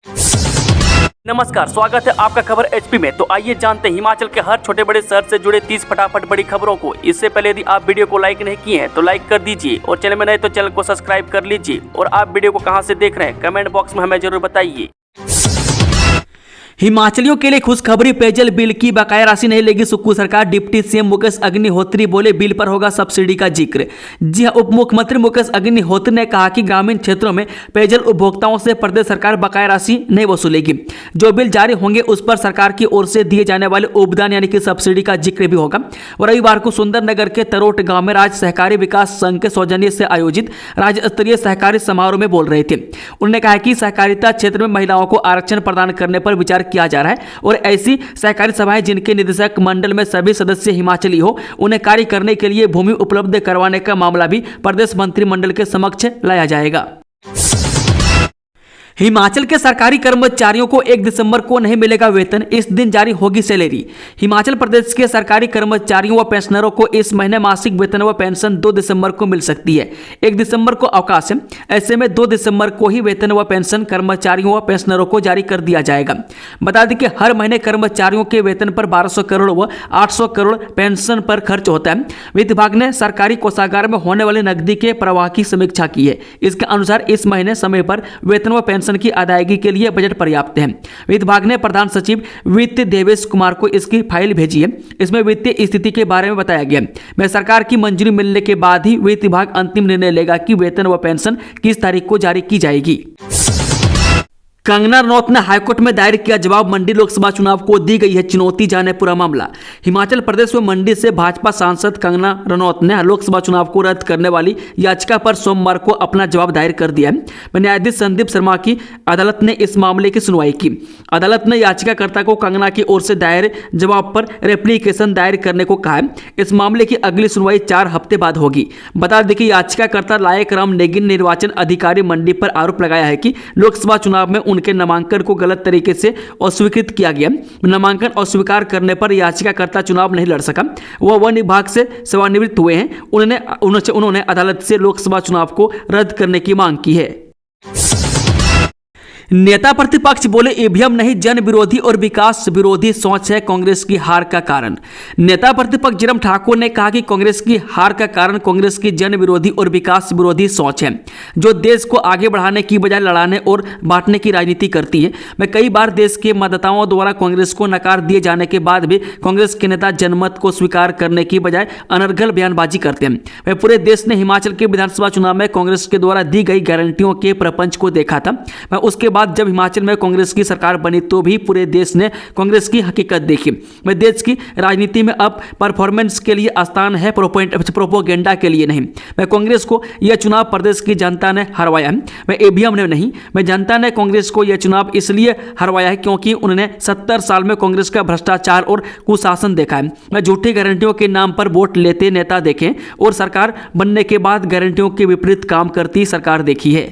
नमस्कार, स्वागत है आपका खबर एचपी में। तो आइए जानते हैं हिमाचल के हर छोटे बड़े शहर से जुड़े 30 फटाफट बड़ी खबरों को। इससे पहले यदि आप वीडियो को लाइक नहीं किए हैं तो लाइक कर दीजिए और चैनल में नए तो चैनल को सब्सक्राइब कर लीजिए। और आप वीडियो को कहां से देख रहे हैं कमेंट बॉक्स में हमें जरूर बताइए। हिमाचलियों के लिए खुशखबरी, पेयजल बिल की बकाया राशि नहीं लेगी सुक्खू सरकार। डिप्टी सीएम मुकेश अग्निहोत्री बोले बिल पर होगा सब्सिडी का जिक्र। जी हां, उप मुख्यमंत्री मुकेश अग्निहोत्री ने कहा कि ग्रामीण क्षेत्रों में पेयजल उपभोक्ताओं से प्रदेश सरकार बकाया राशि नहीं वसूलेगी। जो बिल जारी होंगे उस पर सरकार की ओर से दिए जाने वाले उपदान यानी कि सब्सिडी का जिक्र भी होगा। और रविवार को सुंदरनगर के तरोट गांव में राज्य सहकारी विकास संघ के सौजन्य से आयोजित राज्य स्तरीय सहकारी समारोह में बोल रहे थे। उन्होंने कहा कि सहकारिता क्षेत्र में महिलाओं को आरक्षण प्रदान करने पर विचार किया जा रहा है और ऐसी सहकारी सभाएं जिनके निदेशक मंडल में सभी सदस्य हिमाचली हो, उन्हें कार्य करने के लिए भूमि उपलब्ध करवाने का मामला भी प्रदेश मंत्रिमंडल के समक्ष लाया जाएगा। हिमाचल के सरकारी कर्मचारियों को 1 दिसंबर को नहीं मिलेगा वेतन, इस दिन जारी होगी सैलरी। हिमाचल प्रदेश के सरकारी कर्मचारियों व पेंशनरों को इस महीने मासिक वेतन व पेंशन 2 दिसंबर को मिल सकती है। 1 दिसंबर को अवकाश है, ऐसे में 2 दिसंबर को ही वेतन व पेंशन कर्मचारियों व पेंशनरों को जारी कर दिया जाएगा। बता दें कि हर महीने कर्मचारियों के वेतन पर 1200 करोड़ व 800 करोड़ पेंशन पर खर्च होता है। वित्त विभाग ने सरकारी कोषागार में होने वाले नकदी के प्रवाह की समीक्षा की है। इसके अनुसार इस महीने समय पर वेतन व पेंशन की अदायगी के लिए बजट पर्याप्त है। वित्त विभाग ने प्रधान सचिव वित्त देवेश कुमार को इसकी फाइल भेजी है। इसमें वित्तीय स्थिति के बारे में बताया गया है। सरकार की मंजूरी मिलने के बाद ही वित्त विभाग अंतिम निर्णय लेगा कि वेतन व पेंशन किस तारीख को जारी की जाएगी। कंगना रनौत ने हाईकोर्ट में दायर किया जवाब, मंडी लोकसभा चुनाव को दी गई है चुनौती, जाने पूरा मामला। हिमाचल प्रदेश में मंडी से भाजपा सांसद कंगना रनौत ने लोकसभा चुनाव को रद्द करने वाली याचिका पर सोमवार को अपना जवाब दायर कर दिया है। न्यायाधीश संदीप शर्मा की अदालत ने इस मामले की सुनवाई की। अदालत ने याचिकाकर्ता को कंगना की ओर से दायर जवाब पर रेप्लिकेशन दायर करने को कहा है। इस मामले की अगली सुनवाई 4 हफ्ते बाद होगी। बता दें कि याचिकाकर्ता लायक राम नेगिन निर्वाचन अधिकारी मंडी पर आरोप लगाया है कि लोकसभा चुनाव में उनके नामांकन को गलत तरीके से अस्वीकृत किया गया। नामांकन अस्वीकार करने पर याचिकाकर्ता चुनाव नहीं लड़ सका। वह वन विभाग से सेवानिवृत्त हुए हैं। उन्होंने अदालत से लोकसभा चुनाव को रद्द करने की मांग की है। नेता प्रतिपक्ष बोले ईवीएम नहीं जन विरोधी और विकास विरोधी सोच है कांग्रेस की हार का कारण। नेता प्रतिपक्ष जयराम ठाकुर ने कहा कि कांग्रेस की हार का कारण कांग्रेस की जन विरोधी और विकास विरोधी सोच है, जो देश को आगे बढ़ाने की बजाय लड़ाने और बांटने की राजनीति करती है। मैं कई बार देश के मतदाताओं द्वारा कांग्रेस को नकार दिए जाने के बाद भी कांग्रेस के नेता जनमत को स्वीकार करने की बजाय अनर्गल बयानबाजी करते हैं। वह पूरे देश ने हिमाचल के विधानसभा चुनाव में कांग्रेस के द्वारा दी गई गारंटियों के प्रपंच को देखा था। मैं उसके बाद जब हिमाचल में कांग्रेस की सरकार बनी तो भी पूरे देश ने कांग्रेस की हकीकत देखी। मैं देश की राजनीति में अब परफॉर्मेंस के लिए स्थान है, प्रोपोगेंडा के लिए नहीं। मैं कांग्रेस को यह चुनाव प्रदेश की जनता ने हरवाया है, मैं ईवीएम ने नहीं। मैं जनता ने कांग्रेस को यह चुनाव इसलिए हरवाया है क्योंकि उन्होंने 70 साल में कांग्रेस का भ्रष्टाचार और कुशासन देखा है। मैं झूठी गारंटियों के नाम पर वोट लेते नेता देखे और सरकार बनने के बाद गारंटियों के विपरीत काम करती सरकार देखी है।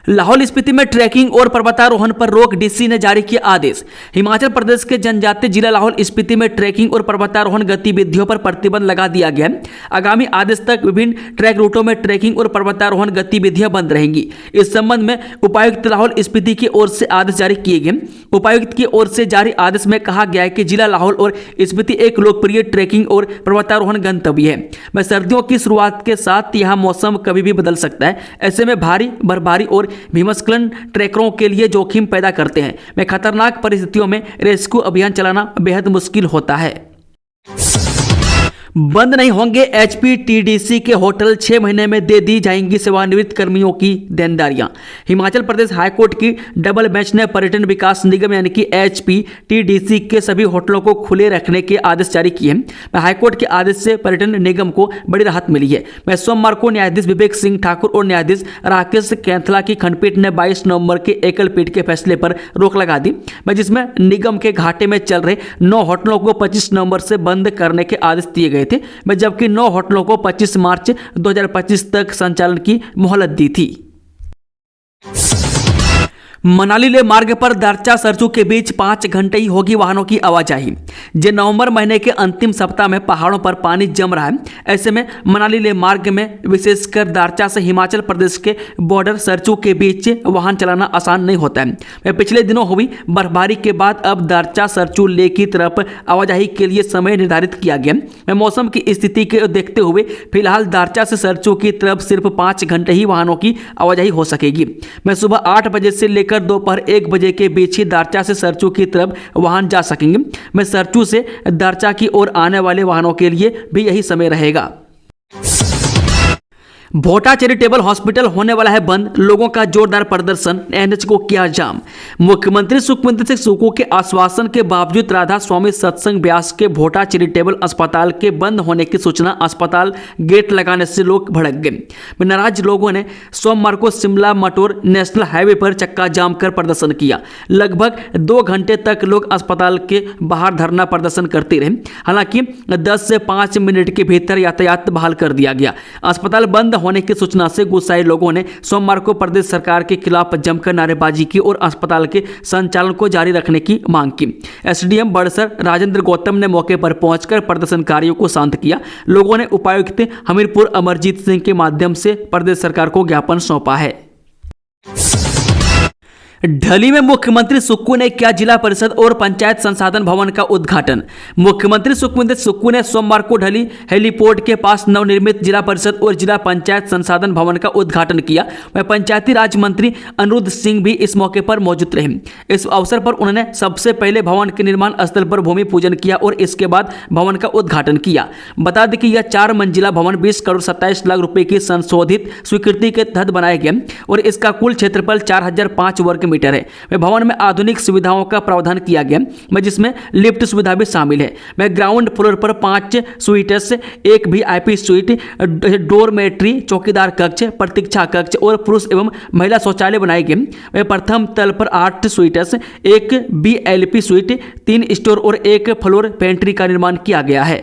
लाहौल स्पीति में ट्रैकिंग और पर्वतारोहण पर रोक, डीसी ने जारी किया आदेश। हिमाचल प्रदेश के जनजातीय जिला लाहौल स्पीति में ट्रैकिंग और पर्वतारोहण गतिविधियों पर प्रतिबंध लगा दिया गया है। आगामी आदेश तक विभिन्न ट्रैक रूटों में ट्रैकिंग और पर्वतारोहण गतिविधियां बंद रहेंगी। इस संबंध में उपायुक्त लाहौल स्पीति की ओर से आदेश जारी किए गए। उपायुक्त की ओर से जारी आदेश में कहा गया है कि जिला लाहौल और स्पीति एक लोकप्रिय ट्रैकिंग और पर्वतारोहण गंतव्य है। मैं सर्दियों की शुरुआत के साथ यहाँ मौसम कभी भी बदल सकता है। ऐसे में भारी बर्फबारी और भूस्खलन ट्रैकरों के लिए जोखिम पैदा करते हैं। मैं खतरनाक परिस्थितियों में रेस्क्यू अभियान चलाना बेहद मुश्किल होता है। बंद नहीं होंगे एचपीटीडीसी के होटल, 6 महीने में दे दी जाएंगी सेवानिवृत्त कर्मियों की देनदारियां। हिमाचल प्रदेश हाईकोर्ट की डबल बेंच ने पर्यटन विकास निगम यानी कि एचपीटीडीसी के सभी होटलों को खुले रखने के आदेश जारी किए हैं। हाईकोर्ट के आदेश से पर्यटन निगम को बड़ी राहत मिली है। मैं सोमवार को न्यायाधीश विवेक सिंह ठाकुर और न्यायाधीश राकेश कैंथला की खंडपीठ ने 22 नवंबर के एकल पीठ के फैसले पर रोक लगा दी, जिसमें निगम के घाटे में चल रहे 9 होटलों को 25 नवंबर से बंद करने के आदेश दिए गए थे, जबकि 9 होटलों को 25 मार्च 2025 तक संचालन की मोहलत दी थी। मनाली लेह मार्ग पर दारचा सरचू के बीच 5 घंटे ही होगी वाहनों की आवाजाही। जे नवंबर महीने के अंतिम सप्ताह में पहाड़ों पर पानी जम रहा है, ऐसे में मनाली लेह मार्ग में विशेषकर दारचा से हिमाचल प्रदेश के बॉर्डर सरचू के बीच वाहन चलाना आसान नहीं होता है। पिछले दिनों हुई बर्फबारी के बाद अब दारचा सरचू लेह की तरफ आवाजाही के लिए समय निर्धारित किया गया। मौसम की स्थिति के देखते हुए फिलहाल दारचा से सरचू की तरफ सिर्फ 5 घंटे ही वाहनों की आवाजाही हो सकेगी। मैं सुबह 8 बजे से लेकर दोपहर 1 बजे के बीच ही दारचा से सरचू की तरफ वाहन जा सकेंगे। मैं सरचू से दारचा की ओर आने वाले वाहनों के लिए भी यही समय रहेगा। भोटा चैरिटेबल हॉस्पिटल होने वाला है बंद, लोगों का जोरदार प्रदर्शन, एनएच को किया जाम। मुख्यमंत्री सुखविंदर सिंह सुक्खू के आश्वासन के बावजूद राधा स्वामी सत्संग ब्यास के भोटा चैरिटेबल अस्पताल के बंद होने की सूचना अस्पताल गेट लगाने से लोग भड़क गए। नाराज लोगों ने सोमवार को शिमला मटोर नेशनल हाईवे पर चक्का जाम कर प्रदर्शन किया। लगभग 2 घंटे तक लोग अस्पताल के बाहर धरना प्रदर्शन करते रहे। हालांकि 10 से 5 मिनट के भीतर यातायात बहाल कर दिया गया। अस्पताल बंद होने की सूचना से गुस्साए लोगों ने सोमवार को प्रदेश सरकार के खिलाफ जमकर नारेबाजी की और अस्पताल के संचालन को जारी रखने की मांग की। एसडीएम बड़सर राजेंद्र गौतम ने मौके पर पहुंचकर प्रदर्शनकारियों को शांत किया। लोगों ने उपायुक्त हमीरपुर अमरजीत सिंह के माध्यम से प्रदेश सरकार को ज्ञापन सौंपा है। ढली में मुख्यमंत्री सुक्खू ने किया जिला परिषद और पंचायत संसाधन भवन का उद्घाटन। मुख्यमंत्री सुखविंदर सुक्खू ने सोमवार को ढली हेलीपोर्ट के पास नवनिर्मित जिला परिषद और जिला पंचायत संसाधन भवन का उद्घाटन किया। वह पंचायती राज मंत्री अनिरुद्ध सिंह भी इस मौके पर मौजूद रहे। इस अवसर पर उन्होंने सबसे पहले भवन के निर्माण स्थल पर भूमि पूजन किया और इसके बाद भवन का उद्घाटन किया। बता दें कि यह 4 मंजिला भवन 20 करोड़ 27 लाख रुपए की संशोधित स्वीकृति के तहत बनाया गया और इसका कुल क्षेत्रफल 4005 वर्ग मीटर है। वह भवन में आधुनिक सुविधाओं का प्रावधान किया गया, जिसमें लिफ्ट सुविधा भी शामिल है। वह ग्राउंड फ्लोर पर 5 स्वीट्स, 1 VIP स्वीट, डोरमेट्री, चौकीदार कक्ष, प्रतीक्षा कक्ष और पुरुष एवं महिला शौचालय बनाए गए। वह प्रथम तल पर 8 स्वीट्स, 1 BLP स्वीट, 3 स्टोर और 1 फ्लोर पेंट्री का निर्माण किया गया है।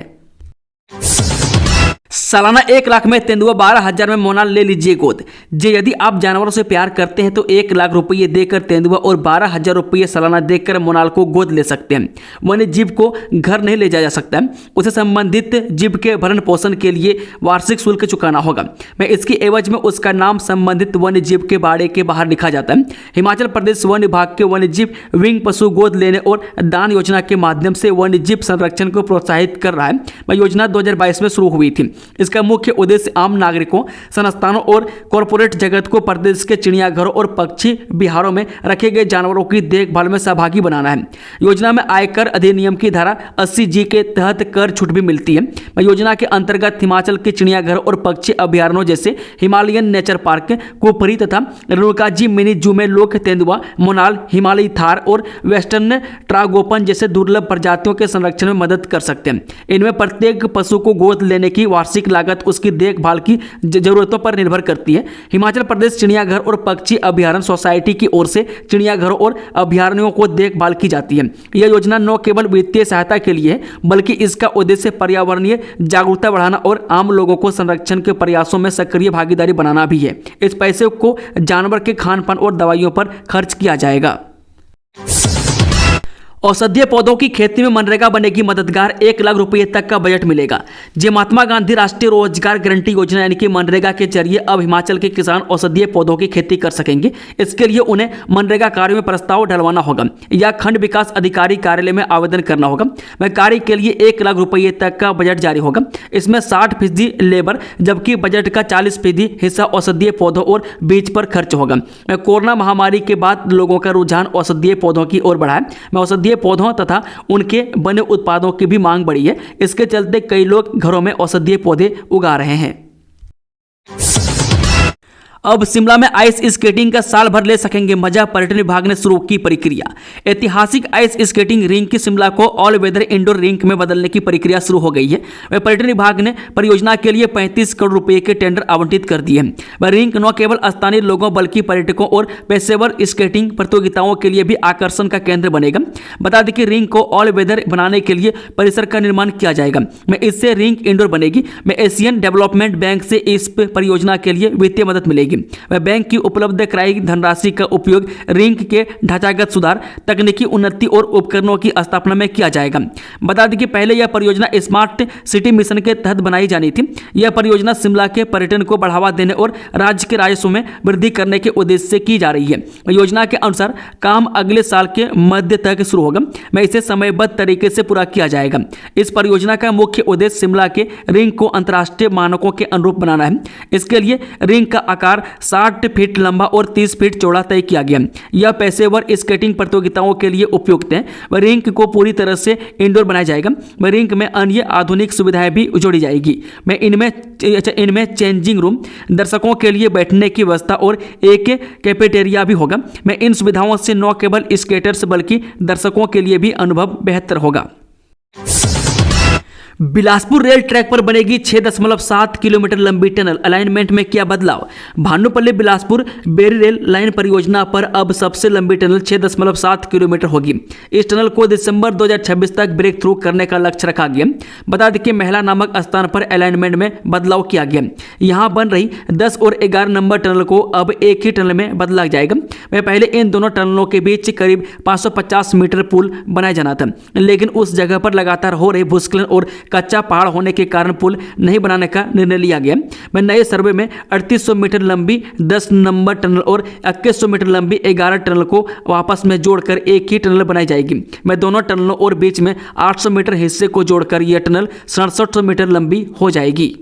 सालाना 1 लाख में तेंदुआ, 12,000 में मोनाल ले लीजिए गोद। जे यदि आप जानवरों से प्यार करते हैं तो 1 लाख रुपये देकर तेंदुआ और 12,000 रुपये सालाना देकर मोनाल को गोद ले सकते हैं। वन्य जीव को घर नहीं ले जाया जा सकता है, उसे संबंधित जीव के भरण पोषण के लिए वार्षिक शुल्क चुकाना होगा। मैं इसकी एवज में उसका नाम संबंधित वन्य जीव के बाड़े के बाहर लिखा जाता है। हिमाचल प्रदेश वन विभाग के वन्य जीव विंग पशु गोद लेने और दान योजना के माध्यम से वन्य जीव संरक्षण को प्रोत्साहित कर रहा है। वह योजना 2022 में शुरू हुई थी। इसका मुख्य उद्देश्य आम नागरिकों, संस्थानों और कॉरपोरेट जगत को प्रदेश के चिड़ियाघरों और पक्षी विहारों में रखे गए जानवरों की देखभाल में सहभागी बनाना है। योजना में आयकर अधिनियम की धारा 80G के तहत कर छूट भी मिलती है। योजना के अंतर्गत हिमाचल के चिड़ियाघर और पक्षी अभ्यारण्यों जैसे हिमालयन नेचर पार्क, कुफरी तथा रेणुकाजी मिनी जू में लोग तेंदुआ, मोनाल, हिमालयी थार और वेस्टर्न ट्रागोपन जैसे दुर्लभ प्रजातियों के संरक्षण में मदद कर सकते हैं। इनमें प्रत्येक पशु को गोद लेने की वार्षिक लागत उसकी देखभाल की जरूरतों पर निर्भर करती है। हिमाचल प्रदेश चिड़ियाघर और पक्षी अभ्यारण्य सोसाइटी की ओर से चिड़ियाघरों और अभ्यारण्यों को देखभाल की जाती है। यह योजना न केवल वित्तीय सहायता के लिए है, बल्कि इसका उद्देश्य पर्यावरणीय जागरूकता बढ़ाना और आम लोगों को संरक्षण के प्रयासों में सक्रिय भागीदारी बनाना भी है। इस पैसे को जानवर के खान पान और दवाइयों पर खर्च किया जाएगा। औषधीय पौधों की खेती में मनरेगा बनेगी मददगार, 1 लाख रुपये तक का बजट मिलेगा। जे महात्मा गांधी राष्ट्रीय रोजगार गारंटी योजना यानी कि मनरेगा के जरिए अब हिमाचल के किसान औषधीय पौधों की खेती कर सकेंगे। इसके लिए उन्हें मनरेगा कार्यों में प्रस्ताव डलवाना होगा या खंड विकास अधिकारी कार्यालय में आवेदन करना होगा। वह कार्य के लिए 1 लाख रुपये तक का बजट जारी होगा। इसमें 60% लेबर जबकि बजट का 40% हिस्सा औषधीय पौधों और बीज पर खर्च होगा। कोरोना महामारी के बाद लोगों का रुझान औषधीय पौधों की ओर बढ़ा है। औषधीय पौधों तथा उनके बने उत्पादों की भी मांग बढ़ी है। इसके चलते कई लोग घरों में औषधीय पौधे उगा रहे हैं। अब शिमला में आइस स्केटिंग का साल भर ले सकेंगे मजा, पर्यटन विभाग ने शुरू की प्रक्रिया। ऐतिहासिक आइस स्केटिंग रिंक शिमला को ऑल वेदर इंडोर रिंक में बदलने की प्रक्रिया शुरू हो गई है। वह पर्यटन विभाग ने परियोजना के लिए 35 करोड़ रुपए के टेंडर आवंटित कर दिए हैं। वह रिंक न केवल स्थानीय लोगों बल्कि पर्यटकों और पेशेवर स्केटिंग प्रतियोगिताओं के लिए भी आकर्षण का केंद्र बनेगा। बता दें कि रिंक को ऑल वेदर बनाने के लिए परिसर का निर्माण किया जाएगा। इससे रिंक इंडोर बनेगी। एशियन डेवलपमेंट बैंक से इस परियोजना के लिए वित्तीय मदद मिलेगी। मिलेगी। वह बैंक की उपलब्ध कराई धनराशि का उपयोग रिंग के ढांचागत सुधार, तकनीकी उन्नति और उपकरणों की स्थापना में किया जाएगा। बता दें कि पहले यह परियोजना स्मार्ट सिटी मिशन के तहत बनाई जानी थी। यह परियोजना शिमला के पर्यटन को बढ़ावा देने और राज्य के राजस्व में वृद्धि करने के उद्देश्य से की जा रही है। योजना के अनुसार काम अगले साल के मध्य तक शुरू होगा। मैं इसे समयबद्ध तरीके से पूरा किया जाएगा। इस परियोजना का मुख्य उद्देश्य शिमला के रिंग को अंतर्राष्ट्रीय मानकों के अनुरूप बनाना है। इसके लिए रिंग का आकार 60 फीट लंबा और 30 फीट चौड़ा तय किया गया। यह पेशेवर स्केटिंग प्रतियोगिताओं के लिए उपयुक्त है। वह रिंग को पूरी तरह से इंडोर बनाया जाएगा। वह रिंग में अन्य आधुनिक सुविधाएं भी जोड़ी जाएगी। मैं इनमें चेंजिंग रूम, दर्शकों के लिए बैठने की व्यवस्था और एक कैफेटेरिया भी होगा। मैं इन सुविधाओं से न केवल स्केटर्स बल्कि दर्शकों के लिए भी अनुभव बेहतर होगा। बिलासपुर रेल ट्रैक पर बनेगी 6.7 किलोमीटर लंबी टनल, अलाइनमेंट में किया बदलाव। भानुपल्ली बिलासपुर बेरी रेल लाइन परियोजना पर अब सबसे लंबी टनल 6.7 किलोमीटर होगी। इस टनल को दिसंबर 2026 तक ब्रेक थ्रू करने का लक्ष्य रखा गया। बता दें कि महिला नामक स्थान पर अलाइनमेंट में बदलाव किया गया। यहाँ बन रही 10 और 11 नंबर टनल को अब एक ही टनल में बदला जाएगा। वह पहले इन दोनों टनलों के बीच करीब 550 मीटर पुल बनाया जाना था, लेकिन उस जगह पर लगातार हो रही भूस्खलन और कच्चा पहाड़ होने के कारण पुल नहीं बनाने का निर्णय लिया गया। मैं नए सर्वे में 3800 मीटर लंबी 10 नंबर टनल और 2100 मीटर लंबी 11 टनल को आपस में जोड़कर एक ही टनल बनाई जाएगी। मैं दोनों टनलों और बीच में 800 मीटर हिस्से को जोड़कर यह टनल 6700 मीटर लंबी हो जाएगी।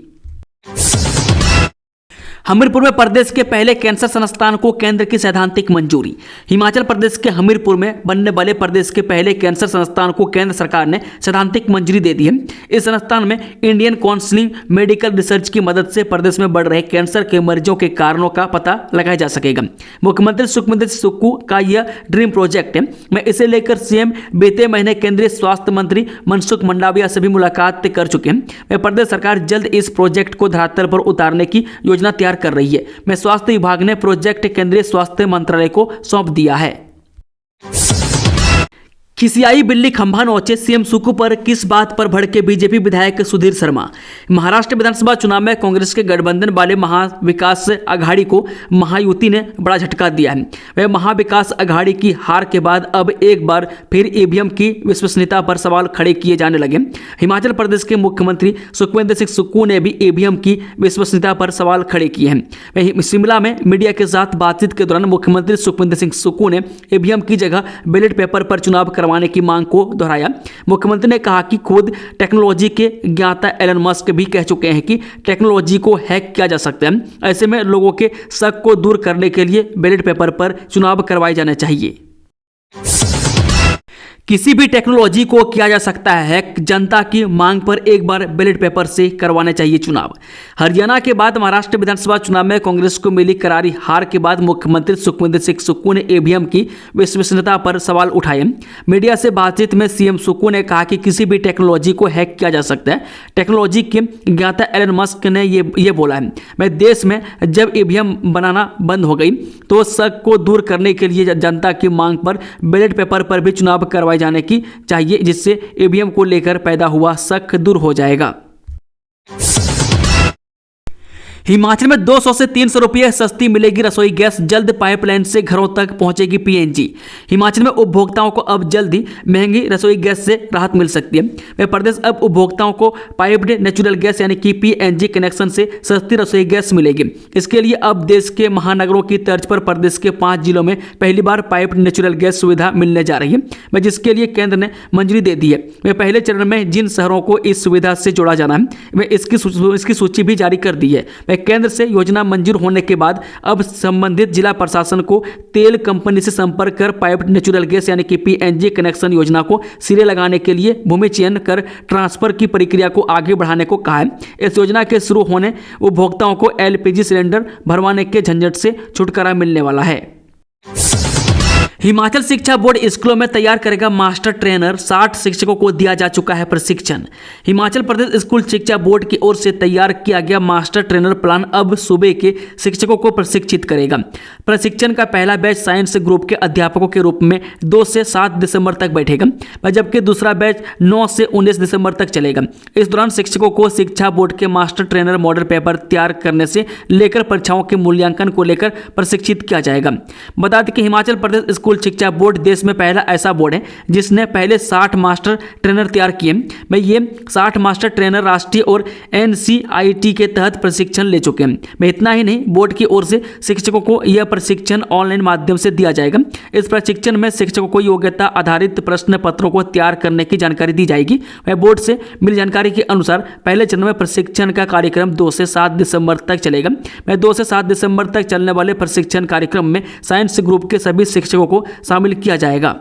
हमीरपुर में प्रदेश के पहले कैंसर संस्थान को केंद्र की सैद्धांतिक मंजूरी। हिमाचल प्रदेश के हमीरपुर में बनने वाले प्रदेश के पहले कैंसर संस्थान को केंद्र सरकार ने सैद्धांतिक मंजूरी दे दी है। इस संस्थान में इंडियन काउंसिल मेडिकल रिसर्च की मदद से प्रदेश में बढ़ रहे कैंसर के मरीजों के कारणों का पता लगाया जा सकेगा। मुख्यमंत्री सुखविंदर सिंह सुक्खू का यह ड्रीम प्रोजेक्ट है। मैं इसे लेकर सीएम बीते महीने केंद्रीय स्वास्थ्य मंत्री मनसुख मंडाविया से भी मुलाकात कर चुके हैं। मैं प्रदेश सरकार जल्द इस प्रोजेक्ट को धरातल पर उतारने की योजना तैयार कर रही है। मैं स्वास्थ्य विभाग ने प्रोजेक्ट केंद्रीय स्वास्थ्य मंत्रालय को सौंप दिया है। खिसियाई बिल्ली खंभा नोचे, सीएम सुक्खू पर किस बात पर भड़के बीजेपी विधायक सुधीर शर्मा। महाराष्ट्र विधानसभा चुनाव में कांग्रेस के गठबंधन वाले महाविकास अघाड़ी को महायुति ने बड़ा झटका दिया है। वह महाविकास अघाड़ी की हार के बाद अब एक बार फिर ईवीएम की विश्वसनीयता पर सवाल खड़े किए जाने लगे। हिमाचल प्रदेश के मुख्यमंत्री सुखविंदर सिंह सुक्खू ने भी ईवीएम की विश्वसनीयता पर सवाल खड़े किए हैं। वहीं शिमला में मीडिया के साथ बातचीत के दौरान मुख्यमंत्री सुखविंदर सिंह सुक्खू ने ईवीएम की जगह बैलेट पेपर पर चुनाव करवाने की मांग को दोहराया। मुख्यमंत्री ने कहा कि खुद टेक्नोलॉजी के ज्ञाता एलन मस्क भी कह चुके हैं कि टेक्नोलॉजी को हैक किया जा सकता है। ऐसे में लोगों के शक को दूर करने के लिए बैलेट पेपर पर चुनाव करवाए जाने चाहिए। किसी भी टेक्नोलॉजी को किया जा सकता है हैक, जनता की मांग पर एक बार बैलेट पेपर से करवाने चाहिए चुनाव। हरियाणा के बाद महाराष्ट्र विधानसभा चुनाव में कांग्रेस को मिली करारी हार के बाद मुख्यमंत्री सुखविंदर सिंह सुक्खू ने ईवीएम की विश्वसनीयता पर सवाल उठाए। मीडिया से बातचीत में सीएम सुक्खू ने कहा कि किसी भी टेक्नोलॉजी को हैक किया जा सकता है। टेक्नोलॉजी के ज्ञाता एलन मस्क ने ये बोला है। मैं देश में जब ईवीएम बनाना बंद हो गई तो शक को दूर करने के लिए जनता की मांग पर बैलेट पेपर पर भी चुनाव करवाए जाने की चाहिए, जिससे ईवीएम को लेकर पैदा हुआ शक दूर हो जाएगा। हिमाचल में 200 से 300 रुपये सस्ती मिलेगी रसोई गैस, जल्द पाइपलाइन से घरों तक पहुंचेगी पीएनजी। हिमाचल में उपभोक्ताओं को अब जल्द ही महंगी रसोई गैस से राहत मिल सकती है। वह प्रदेश अब उपभोक्ताओं को पाइप्ड नेचुरल गैस यानी कि पीएनजी कनेक्शन से सस्ती रसोई गैस मिलेगी। इसके लिए अब देश के महानगरों की तर्ज पर प्रदेश के 5 जिलों में पहली बार पाइप्ड नेचुरल गैस सुविधा मिलने जा रही है, जिसके लिए केंद्र ने मंजूरी दे दी है। वह पहले चरण में जिन शहरों को इस सुविधा से जोड़ा जाना है वह इसकी सूची भी जारी कर दी है। केंद्र से योजना मंजूर होने के बाद अब संबंधित जिला प्रशासन को तेल कंपनी से संपर्क कर पाइप्ड नेचुरल गैस यानी कि पीएनजी कनेक्शन योजना को सिरे लगाने के लिए भूमि चयन कर ट्रांसफर की प्रक्रिया को आगे बढ़ाने को कहा है। इस योजना के शुरू होने उपभोक्ताओं को एलपीजी सिलेंडर भरवाने के झंझट से छुटकारा मिलने वाला है। हिमाचल शिक्षा बोर्ड स्कूलों में तैयार करेगा मास्टर ट्रेनर। 60 शिक्षकों को दिया जा चुका है प्रशिक्षण। हिमाचल प्रदेश स्कूल शिक्षा बोर्ड की ओर से तैयार किया गया मास्टर ट्रेनर प्लान अब सूबे के शिक्षकों को प्रशिक्षित करेगा। प्रशिक्षण का पहला बैच साइंस ग्रुप के अध्यापकों के रूप में 2 से 7 दिसंबर तक बैठेगा, जबकि दूसरा बैच 9 से 19 दिसंबर तक चलेगा। इस दौरान शिक्षकों को शिक्षा बोर्ड के मास्टर ट्रेनर मॉडल पेपर तैयार करने से लेकर परीक्षाओं के मूल्यांकन को लेकर प्रशिक्षित किया जाएगा। बता दें कि हिमाचल प्रदेश स्कूल शिक्षा बोर्ड देश में पहला ऐसा बोर्ड है जिसने पहले 60 मास्टर ट्रेनर तैयार किए। ये 60 मास्टर ट्रेनर राष्ट्रीय और NCIT के तहत प्रशिक्षण ले चुके हैं। इतना ही नहीं, बोर्ड की ओर से शिक्षकों को यह प्रशिक्षण ऑनलाइन माध्यम से दिया जाएगा। इस प्रशिक्षण में शिक्षकों को योग्यता आधारित प्रश्न पत्रों को तैयार करने की जानकारी दी जाएगी। वह बोर्ड से मिली जानकारी के अनुसार पहले चरण में प्रशिक्षण का कार्यक्रम 2 से 7 दिसंबर तक चलेगा। 2 से 7 दिसंबर तक चलने वाले प्रशिक्षण कार्यक्रम में साइंस ग्रुप के सभी शिक्षकों को शामिल किया जाएगा।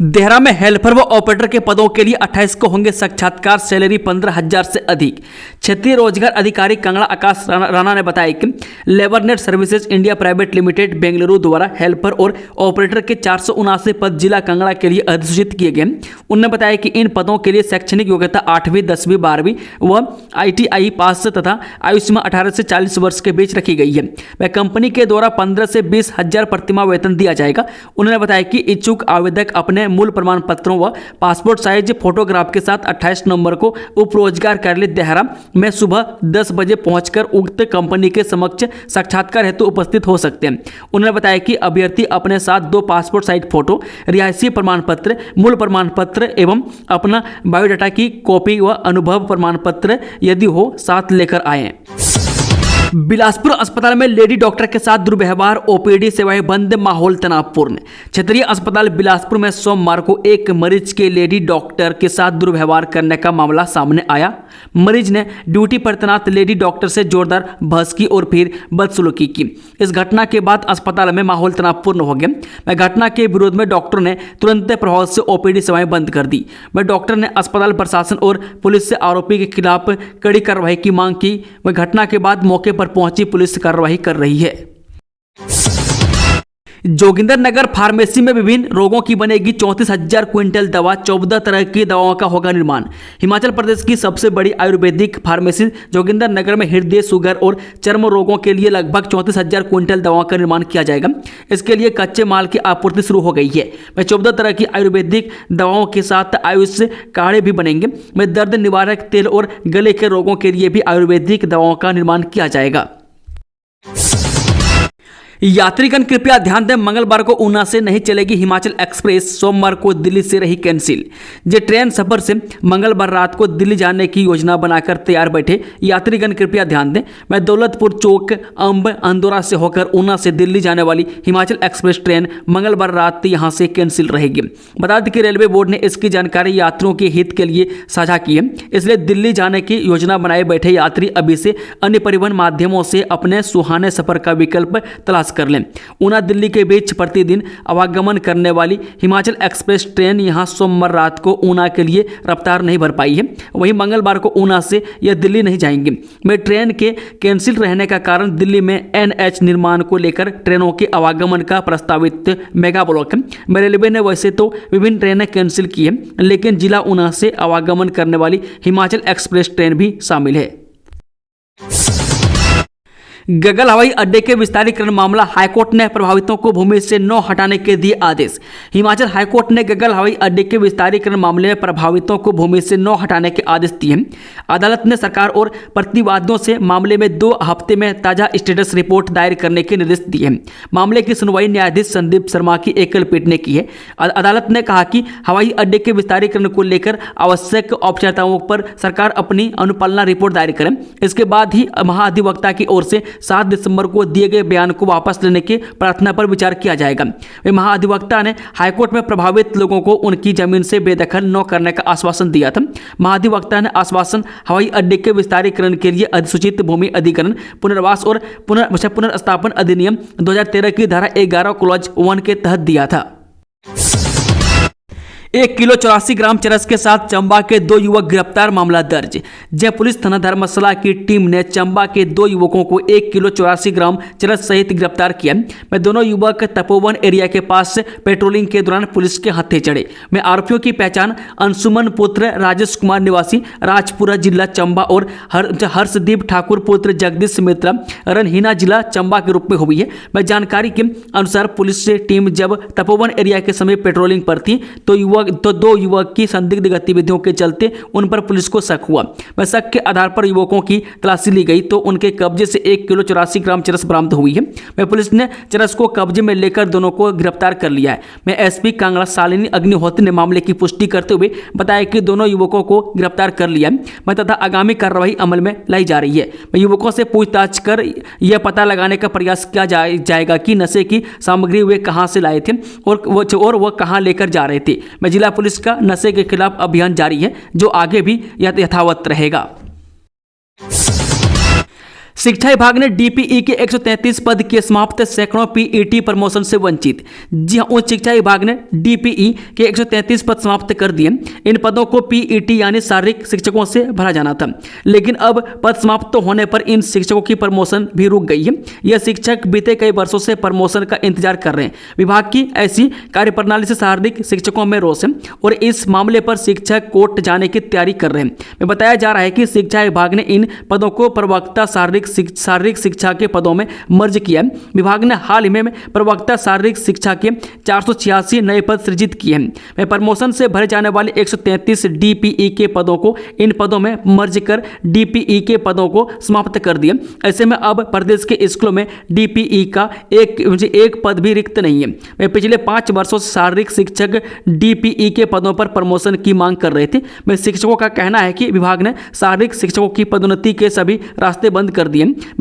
देहरा में हेल्पर व ऑपरेटर के पदों के लिए 28 को होंगे साक्षात्कार, सैलरी 15,000 से अधिक। क्षेत्रीय रोजगार अधिकारी कंगड़ा आकाश राणा ने बताया कि labour net services India private limited Bengaluru द्वारा हेल्पर और ऑपरेटर के 479 पद जिला कंगड़ा के लिए अधिसूचित किए गए। उन्होंने बताया कि इन पदों के लिए शैक्षणिक योग्यता 8वीं, 10वीं, 12वीं व ITI पास तथा आयु सीमा 18 से 40 वर्ष के बीच रखी गई है। वह कंपनी के द्वारा 15 से 20,000 प्रतिमाह वेतन दिया जाएगा। उन्होंने बताया कि इच्छुक आवेदक अपने मूल प्रमाण पत्रों व पासपोर्ट साइज फोटोग्राफ के साथ 28 नवंबर को उप रोजगार कार्यालय देहरा में सुबह 10 बजे पहुंचकर उक्त कंपनी के समक्ष साक्षात्कार हेतु उपस्थित हो सकते हैं। उन्होंने बताया कि अभ्यर्थी अपने साथ 2 पासपोर्ट साइज फोटो, रिहायशी प्रमाण पत्र, मूल प्रमाण पत्र एवं अपना बायोडाटा की कॉपी व अनुभव प्रमाण पत्र यदि हो साथ लेकर आए। बिलासपुर अस्पताल में लेडी डॉक्टर के साथ दुर्व्यवहार, OPD सेवाएं बंद, माहौल तनावपूर्ण। क्षेत्रीय अस्पताल बिलासपुर में सोमवार को एक मरीज के लेडी डॉक्टर के साथ दुर्व्यवहार करने का मामला सामने आया। मरीज ने ड्यूटी पर तैनात लेडी डॉक्टर से जोरदार बहस की और फिर बदसलूकी की। इस घटना के बाद अस्पताल में माहौल तनावपूर्ण हो गया। घटना के विरोध में डॉक्टर ने तुरंत प्रभाव से OPD सेवाएं बंद कर दी। डॉक्टर ने अस्पताल प्रशासन और पुलिस से आरोपी के खिलाफ कड़ी कार्रवाई की मांग की। घटना के बाद मौके पर पहुंची पुलिस कार्रवाई कर रही है। जोगिंदरनगर फार्मेसी में विभिन्न रोगों की बनेगी 34,000 क्विंटल दवा, 14 तरह की दवाओं का होगा निर्माण। हिमाचल प्रदेश की सबसे बड़ी आयुर्वेदिक फार्मेसी जोगिंदरनगर में हृदय, शुगर और चर्म रोगों के लिए लगभग 34,000 क्विंटल दवाओं का निर्माण किया जाएगा। इसके लिए कच्चे माल की आपूर्ति शुरू हो गई है। 14 तरह की आयुर्वेदिक दवाओं के साथ आयुष काढ़े भी बनेंगे। दर्द निवारक तेल और गले के रोगों के लिए भी आयुर्वेदिक दवाओं का निर्माण किया जाएगा। यात्रीगण कृपया ध्यान दें, मंगलवार को ऊना से नहीं चलेगी हिमाचल एक्सप्रेस। सोमवार को दिल्ली से रही कैंसिल। जे ट्रेन सफर से मंगलवार रात को दिल्ली जाने की योजना बनाकर तैयार बैठे यात्रीगण कृपया ध्यान दें। दौलतपुर चौक, अंब, अंदौरा से होकर ऊना से दिल्ली जाने वाली हिमाचल एक्सप्रेस ट्रेन मंगलवार रात यहां से कैंसिल रहेगी। बता दें कि रेलवे बोर्ड ने इसकी जानकारी यात्रियों के हित के लिए साझा की है। इसलिए दिल्ली जाने की योजना बनाए बैठे यात्री अभी से अन्य परिवहन माध्यमों से अपने सुहाने सफर का विकल्प तलाश कर लें। ऊना दिल्ली के बीच प्रतिदिन आवागमन करने वाली हिमाचल एक्सप्रेस ट्रेन यहां सोमवार रात को ऊना के लिए रफ्तार नहीं भर पाई है। वहीं मंगलवार को ऊना से यह दिल्ली नहीं जाएंगे। ट्रेन के कैंसिल रहने का कारण दिल्ली में NH निर्माण को लेकर ट्रेनों के आवागमन का प्रस्तावित मेगा ब्लॉक है। रेलवे ने वैसे तो विभिन्न ट्रेनें कैंसिल की है, लेकिन जिला ऊना से आवागमन करने वाली हिमाचल एक्सप्रेस ट्रेन भी शामिल है। गगल हवाई अड्डे के विस्तारीकरण मामला, हाईकोर्ट ने प्रभावितों को भूमि से न हटाने के दिए आदेश। हिमाचल हाईकोर्ट ने गगल हवाई अड्डे के विस्तारीकरण मामले में प्रभावितों को भूमि से न हटाने के आदेश दिए। अदालत ने सरकार और प्रतिवादियों से मामले में 2 हफ्ते में ताजा स्टेटस रिपोर्ट दायर करने के निर्देश दिए हैं। मामले की सुनवाई न्यायाधीश संदीप शर्मा की एकल पीठ ने की है। अदालत ने कहा कि हवाई अड्डे के विस्तारीकरण को लेकर आवश्यक औपचारिकताओं पर सरकार अपनी अनुपालना रिपोर्ट दायर करे। इसके बाद ही महाधिवक्ता की ओर से 7 दिसंबर को दिए गए बयान को वापस लेने की प्रार्थना पर विचार किया जाएगा। महाधिवक्ता ने हाईकोर्ट में प्रभावित लोगों को उनकी जमीन से बेदखल न करने का आश्वासन दिया था। महाधिवक्ता ने आश्वासन हवाई अड्डे के विस्तारीकरण के लिए अधिसूचित भूमि अधिग्रहण, पुनर्वास और पुनर्स्थापन अधिनियम 2013 की धारा 11 क्लॉज 1 के तहत दिया था। 1 किलो 84 ग्राम चरस के साथ चंबा के 2 युवक गिरफ्तार, मामला दर्ज। जय पुलिस थाना धर्मशाला की टीम ने चंबा के 2 युवकों को 1 किलो 84 ग्राम चरस सहित गिरफ्तार किया। में दोनों युवक तपोवन एरिया के पास पेट्रोलिंग के दौरान पुलिस के हत्थे चढ़े। में आरोपियों की पहचान अंशुमन पुत्र राजेश कुमार निवासी राजपुरा जिला चंबा और हर्षदीप ठाकुर पुत्र जगदीश मित्रा रनहीना जिला चंबा के रूप में हुई है। में जानकारी के अनुसार पुलिस टीम जब तपोवन एरिया के समीप पेट्रोलिंग पर थी तो 2 युवक की संदिग्ध गतिविधियों के चलते उन पर पुलिस को शक हुआ। वह शक के आधार पर युवकों की तलाशी ली गई तो उनके कब्जे से 1 किलो 84 ग्राम चरस बरामद हुई है। वह पुलिस ने चरस को कब्जे में लेकर दोनों को गिरफ्तार कर लिया है। मैं एसपी कांगड़ा शालिनी अग्निहोत्री ने मामले की पुष्टि करते हुए बताया कि दोनों युवकों को गिरफ्तार कर लिया है तथा आगामी कार्रवाई अमल में लाई जा रही है। युवकों से पूछताछ कर यह पता लगाने का प्रयास किया जाएगा कि नशे की सामग्री वे कहां से लाए थे और वह कहां लेकर जा रहे थे। जिला पुलिस का नशे के खिलाफ अभियान जारी है जो आगे भी यथावत रहेगा। शिक्षा विभाग ने डीपीई के 133 पद के समाप्त, सैकड़ों पीईटी प्रमोशन से वंचित। जी हां, उच्च शिक्षा विभाग ने डीपीई के 133 पद समाप्त कर दिए। इन पदों को पीईटी यानी शारीरिक शिक्षकों से भरा जाना था, लेकिन अब पद समाप्त होने पर इन शिक्षकों की प्रमोशन भी रुक गई है। यह शिक्षक बीते कई वर्षों से प्रमोशन का इंतजार कर रहे हैं। विभाग की ऐसी कार्यप्रणाली से शारीरिक शिक्षकों में रोष है और इस मामले पर शिक्षक कोर्ट जाने की तैयारी कर रहे हैं। बताया जा रहा है कि शिक्षा विभाग ने इन पदों को प्रवक्ता शारीरिक शिक्षा के पदों में मर्ज किया है। विभाग ने हाल ही में प्रवक्ता शारीरिक शिक्षा के 486 नए पद सृजित किए हैं। प्रमोशन से भरे जाने वाले 133 डीपीई के पदों को इन पदों में मर्ज कर डीपीई के पदों को समाप्त कर दिया। ऐसे में अब प्रदेश के स्कूलों में डीपीई का एक पद भी रिक्त नहीं है। पिछले 5 वर्षों से शारीरिक शिक्षक डीपीई के पदों पर प्रमोशन की मांग कर रहे थे। शिक्षकों का कहना है कि विभाग ने शारीरिक शिक्षकों की पदोन्नति के सभी रास्ते बंद कर दिए।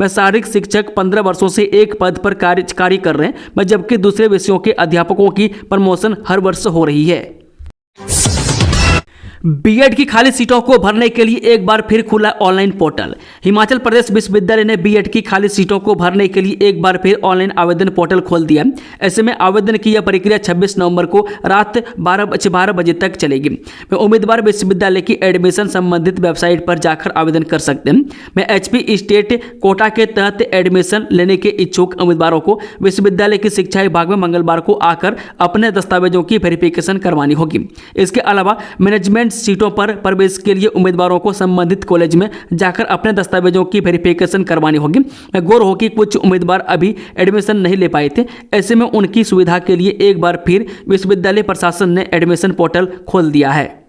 शारीरिक शिक्षक 15 वर्षों से एक पद पर कार्य कर रहे हैं, जबकि दूसरे विषयों के अध्यापकों की प्रमोशन हर वर्ष हो रही है। बीएड की खाली सीटों को भरने के लिए एक बार फिर खुला ऑनलाइन पोर्टल। हिमाचल प्रदेश विश्वविद्यालय ने बीएड की खाली सीटों को भरने के लिए एक बार फिर ऑनलाइन आवेदन पोर्टल खोल दिया। ऐसे में आवेदन की यह प्रक्रिया 26 नवंबर को रात 12 बजे तक चलेगी। उम्मीदवार विश्वविद्यालय की एडमिशन संबंधित वेबसाइट पर जाकर आवेदन कर सकते हैं। एचपी स्टेट कोटा के तहत एडमिशन लेने के इच्छुक उम्मीदवारों को विश्वविद्यालय की शिक्षा विभाग में मंगलवार को आकर अपने दस्तावेजों की वेरिफिकेशन करवानी होगी। इसके अलावा मैनेजमेंट सीटों पर प्रवेश के लिए उम्मीदवारों को संबंधित कॉलेज में जाकर अपने दस्तावेजों की वेरिफिकेशन करवानी होगी। गौर हो कि कुछ उम्मीदवार अभी एडमिशन नहीं ले पाए थे। ऐसे में उनकी सुविधा के लिए एक बार फिर विश्वविद्यालय प्रशासन ने एडमिशन पोर्टल खोल दिया है।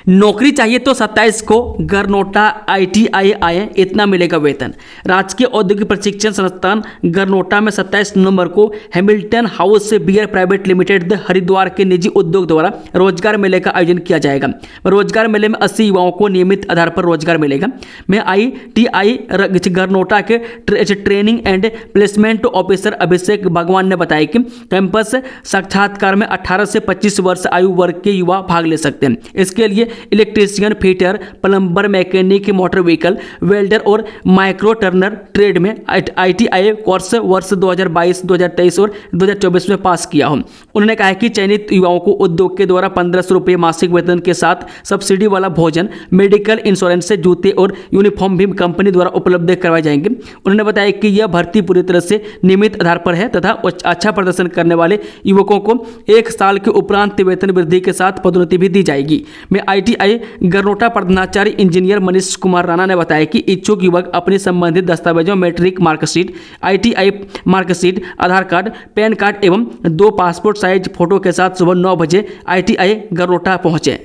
नौकरी चाहिए तो 27 को गरनोटा ITI आए, इतना मिलेगा वेतन। राजकीय औद्योगिक प्रशिक्षण संस्थान गरनोटा में 27 नवंबर को हैमिल्टन हाउस से बियर प्राइवेट लिमिटेड हरिद्वार के निजी उद्योग द्वारा रोजगार मेले का आयोजन किया जाएगा। रोजगार मेले में 80 युवाओं को नियमित आधार पर रोजगार मिलेगा। में ITI गरनोटा के ट्रेनिंग एंड प्लेसमेंट ऑफिसर अभिषेक भगवान ने बताया कि कैंपस साक्षात्कार में 18 से 25 वर्ष आयु वर्ग के युवा भाग ले सकते हैं। इसके लिए electrician, fitter, plumber, mechanic, motor vehicle, welder और माइक्रो टर्नर ट्रेड में ITI कोर्स वर्ष 2022, 2023 और 2024 में पास किया हो। उन्होंने कहा कि चयनित युवाओं को उद्योग के द्वारा 1500 रुपये मासिक वेतन के साथ सब्सिडी वाला भोजन, मेडिकल इंश्योरेंस से जूते और यूनिफॉर्म भी कंपनी द्वारा उपलब्ध करवाए जाएंगे। उन्होंने बताया कि यह भर्ती पूरी तरह से नियमित आधार पर है तथा अच्छा प्रदर्शन करने वाले युवकों को 1 साल के उपरांत वेतन वृद्धि के साथ पदोन्नति भी दी जाएगी। में ITI गरनोटा प्रधानाचार्य इंजीनियर मनीष कुमार राणा ने बताया कि इच्छुक युवक अपने संबंधित दस्तावेजों, मैट्रिक मार्कशीट, ITI मार्कशीट, आधार कार्ड, पैन कार्ड एवं 2 पासपोर्ट साइज फोटो के साथ सुबह 9 बजे ITI गरनोटा पहुंचे।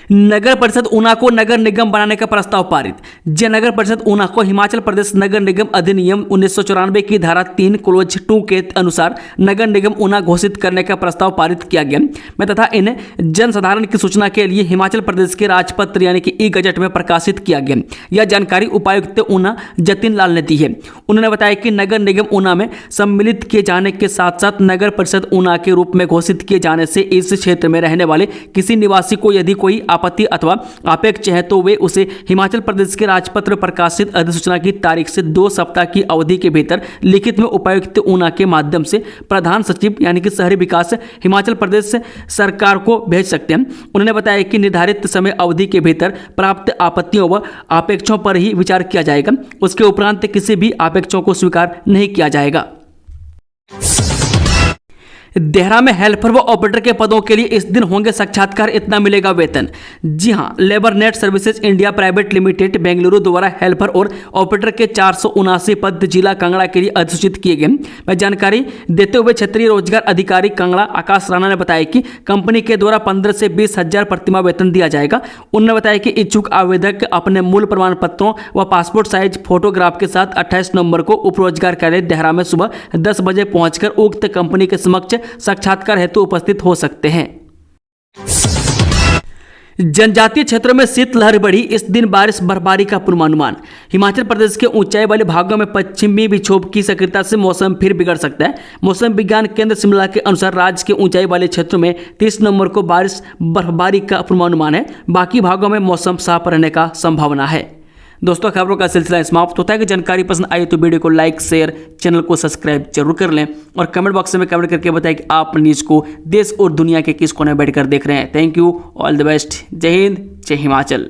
नगर परिषद ऊना को नगर निगम बनाने का प्रस्ताव पारित। नगर परिषद ऊना को हिमाचल प्रदेश नगर निगम अधिनियम 1994 की धारा 3 क्लोज 2 के अनुसार नगर निगम ऊना घोषित करने का प्रस्ताव पारित किया गया तथा इन्हें जनसाधारण की सूचना के लिए हिमाचल प्रदेश के राजपत्र यानी कि ई-गजट में प्रकाशित किया गया। यह जानकारी उपायुक्त ऊना जतिन लाल ने दी है। उन्होंने बताया कि नगर निगम ऊना में सम्मिलित किए जाने के साथ साथ नगर परिषद ऊना के रूप में घोषित किए जाने से इस क्षेत्र में रहने वाले किसी निवासी को यदि कोई आपत्ति अथवा आपेक्ष है तो वे उसे हिमाचल प्रदेश के राजपत्र प्रकाशित अधिसूचना की तारीख से 2 सप्ताह की अवधि के भीतर लिखित में उपायुक्त ऊना के माध्यम से प्रधान सचिव यानी कि शहरी विकास हिमाचल प्रदेश सरकार को भेज सकते हैं। उन्होंने बताया कि निर्धारित समय अवधि के भीतर प्राप्त आपत्तियों व आपेक्षों पर ही विचार किया जाएगा। उसके उपरांत किसी भी आपेक्षों को स्वीकार नहीं किया जाएगा। देहरा में हेल्पर व ऑपरेटर के पदों के लिए इस दिन होंगे साक्षात्कार, इतना मिलेगा वेतन। जी हां, labour net services India private limited Bengaluru द्वारा हेल्पर और ऑपरेटर के 479 पद जिला कांगड़ा के लिए अधिसूचित किए गए। मैं जानकारी देते हुए क्षेत्रीय रोजगार अधिकारी कांगड़ा आकाश राणा ने बताया कि कंपनी के द्वारा 15 से 20 हजार प्रतिमाह वेतन दिया जाएगा। उन्होंने बताया कि इच्छुक आवेदक अपने मूल प्रमाण पत्रों व पासपोर्ट साइज फोटोग्राफ के साथ 28 नवंबर को उप रोजगार कार्यालय देहरा में सुबह 10 बजे पहुंचकर उक्त कंपनी के समक्ष साक्षात्कार हेतु उपस्थित हो सकते हैं। जनजातीय क्षेत्रों में शीतलहर बढ़ी, इस दिन बारिश बर्फबारी का पूर्वानुमान। हिमाचल प्रदेश के ऊंचाई वाले भागों में पश्चिमी विक्षोभ की सक्रियता से मौसम फिर बिगड़ सकता है। मौसम विज्ञान केंद्र शिमला के अनुसार राज्य के ऊंचाई वाले क्षेत्रों में 30 नवंबर को बारिश बर्फबारी का पूर्वानुमान है। बाकी भागों में मौसम साफ रहने का संभावना है। दोस्तों, खबरों का सिलसिला समाप्त होता है। कि जानकारी पसंद आई तो वीडियो को लाइक, शेयर, चैनल को सब्सक्राइब जरूर कर लें और कमेंट बॉक्स में कमेंट करके बताएं कि आप न्यूज़ को देश और दुनिया के किस कोने में बैठकर देख रहे हैं। Thank you, all the best. जय हिंद, जय हिमाचल।